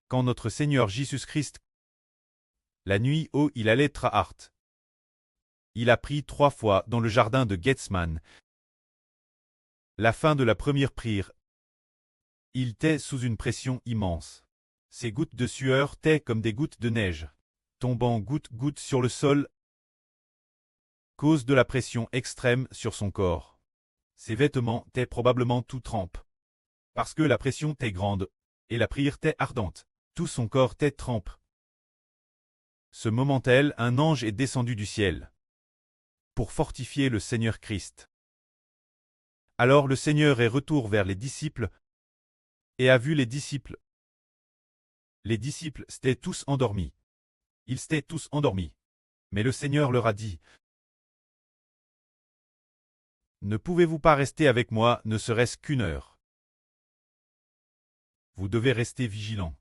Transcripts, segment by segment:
quand notre Seigneur Jésus-Christ, la nuit où il allait Trahart, il a prié 3 fois dans le jardin de Gethsemane. La fin de la première prière. Il était sous une pression immense. Ses gouttes de sueur étaient comme des gouttes de neige, tombant goutte-goutte sur le sol, cause de la pression extrême sur son corps. Ses vêtements étaient probablement tout trempés, parce que la pression était grande, et la prière était ardente. Tout son corps était trempé. Ce moment tel, un ange est descendu du ciel, pour fortifier le Seigneur Christ. Alors le Seigneur est retourné vers les disciples, et a vu les disciples. Les disciples étaient tous endormis. Ils étaient tous endormis. Mais le Seigneur leur a dit, « Ne pouvez-vous pas rester avec moi, ne serait-ce qu'une heure? Vous devez rester vigilants,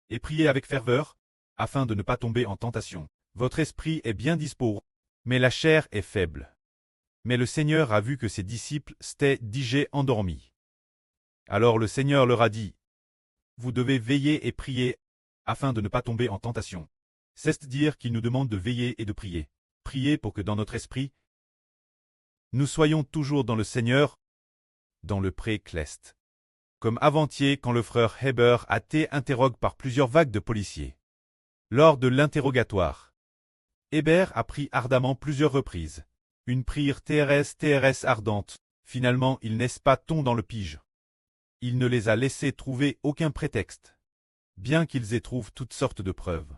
et prier avec ferveur, afin de ne pas tomber en tentation. Votre esprit est bien dispo, mais la chair est faible. » Mais le Seigneur a vu que ses disciples étaient déjà endormis. Alors le Seigneur leur a dit, « Vous devez veiller et prier, afin de ne pas tomber en tentation. » C'est-à-dire qu'il nous demande de veiller et de prier. Prier pour que dans notre esprit, nous soyons toujours dans le Seigneur, dans le pré-cleste. Comme avant-hier quand le frère Heber a été interrogé par plusieurs vagues de policiers. Lors de l'interrogatoire, Heber a prié ardemment plusieurs reprises. Une prière TRS ardente. Finalement, il n'est pas tombé dans le piège. Il ne les a laissés trouver aucun prétexte, bien qu'ils éprouvent toutes sortes de preuves.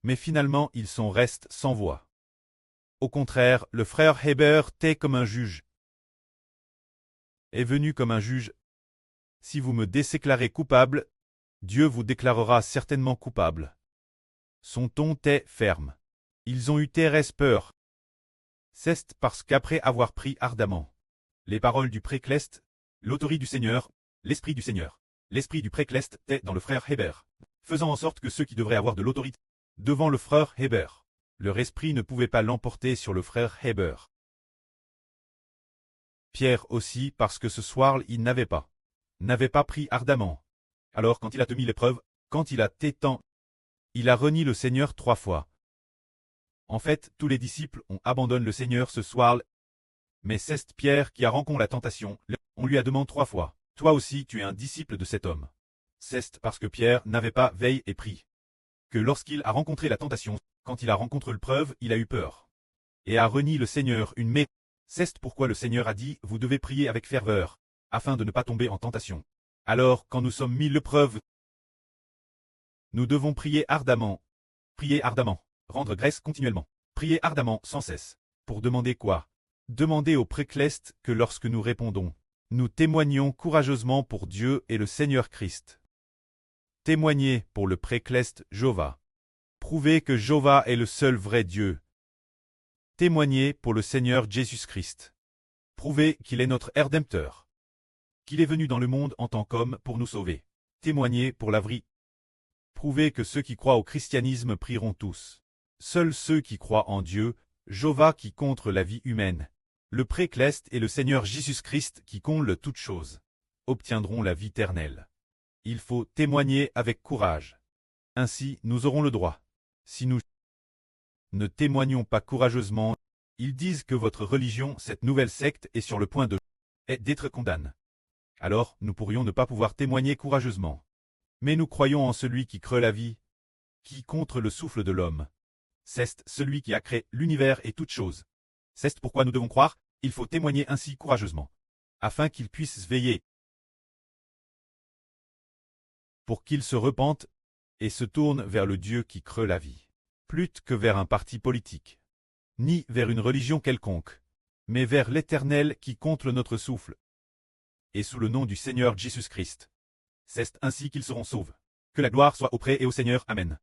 Mais finalement, ils sont restés sans voix. Au contraire, le frère Heber était comme un juge. Est venu comme un juge. Si vous me déclarez coupable, Dieu vous déclarera certainement coupable. Son ton était ferme. Ils ont eu très peur. C'est parce qu'après avoir prié ardemment, les paroles du précleste, l'autorité du Seigneur, l'esprit du précleste était dans le frère Heber, faisant en sorte que ceux qui devraient avoir de l'autorité devant le frère Heber, leur esprit ne pouvait pas l'emporter sur le frère Heber. Pierre aussi parce que ce soir il n'avait pas pris ardemment. Alors quand il a tenu l'épreuve, quand il a été temps, il a renié le Seigneur 3 fois. En fait, tous les disciples ont abandonné le Seigneur ce soir, mais c'est Pierre qui a rencontré la tentation. On lui a demandé 3 fois, « Toi aussi tu es un disciple de cet homme. » C'est parce que Pierre n'avait pas veillé et prié, que lorsqu'il a rencontré la tentation, quand il a rencontré l'épreuve, il a eu peur, et a renié le Seigneur une mais. C'est pourquoi le Seigneur a dit, « Vous devez prier avec ferveur, afin de ne pas tomber en tentation. » Alors, quand nous sommes mis l'épreuve, nous devons prier ardemment, rendre grâce continuellement, prier ardemment sans cesse. Pour demander quoi? Demander au précleste que lorsque nous répondons, nous témoignons courageusement pour Dieu et le Seigneur Christ. Témoigner pour le précleste Jéhovah. Prouver que Jéhovah est le seul vrai Dieu. Témoigner pour le Seigneur Jésus-Christ. Prouver qu'il est notre Rédempteur. Qu'il est venu dans le monde en tant qu'homme pour nous sauver. Témoigner pour la vraie. Prouver que ceux qui croient au christianisme prieront tous. Seuls ceux qui croient en Dieu, Jéhovah qui contre la vie humaine, le précleste et le Seigneur Jésus-Christ qui comble toutes choses, obtiendront la vie éternelle. Il faut témoigner avec courage. Ainsi, nous aurons le droit. Si nous ne témoignons pas courageusement, ils disent que votre religion, cette nouvelle secte, est sur le point d'être condamnée. Alors, nous pourrions ne pas pouvoir témoigner courageusement. Mais nous croyons en celui qui crée la vie, qui contre le souffle de l'homme. C'est celui qui a créé l'univers et toutes choses. C'est pourquoi nous devons croire, il faut témoigner ainsi courageusement, afin qu'ils puissent veiller, pour qu'ils se repentent et se tournent vers le Dieu qui crée la vie, plus que vers un parti politique, ni vers une religion quelconque, mais vers l'Éternel qui contre notre souffle, et sous le nom du Seigneur Jésus-Christ. C'est ainsi qu'ils seront sauvés. Que la gloire soit auprès et au Seigneur. Amen.